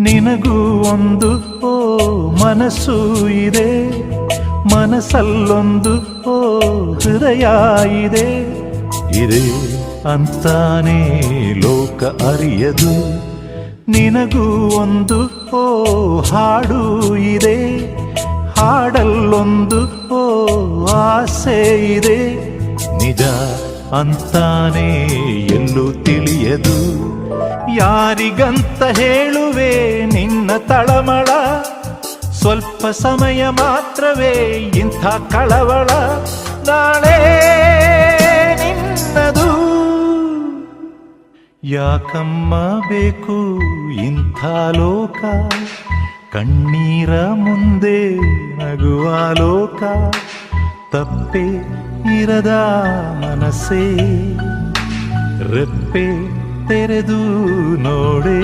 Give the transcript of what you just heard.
ನಿನಗೂ ಒಂದು ಓ ಮನಸ್ಸು ಇದೆ, ಮನಸ್ಸಲ್ಲೊಂದು ಓ ಹೃದಯ ಇದೆ. ಇದೆ ಅಂತಾನೆ ಲೋಕ ಅರಿಯದು. ನಿನಗೂ ಒಂದು ಓ ಹಾಡು ಇದೆ, ಹಾಡಲ್ಲೊಂದು ಓ ಆಸೆ ಇದೆ. ನಿಜ ಅಂತಾನೆ ಎಲ್ಲೂ ತಿಳಿಯದು. ಯಾರಿಗಂತ ಹೇಳುವೆ ನಿನ್ನ ತಳಮಳ, ಸ್ವಲ್ಪ ಸಮಯ ಮಾತ್ರವೇ ಇಂಥ ಕಳವಳ. ನಾಳೆ ನಿನ್ನದು. ಯಾಕಮ್ಮ ಬೇಕು ಇಂಥ ಲೋಕ, ಕಣ್ಣೀರ ಮುಂದೆ ನಗುವ ಲೋಕ. ತಪ್ಪೆ ಇರದ ಮನಸ್ಸೇ, ರೆಪ್ಪೆ ತೆರೆದು ನೋಡೆ.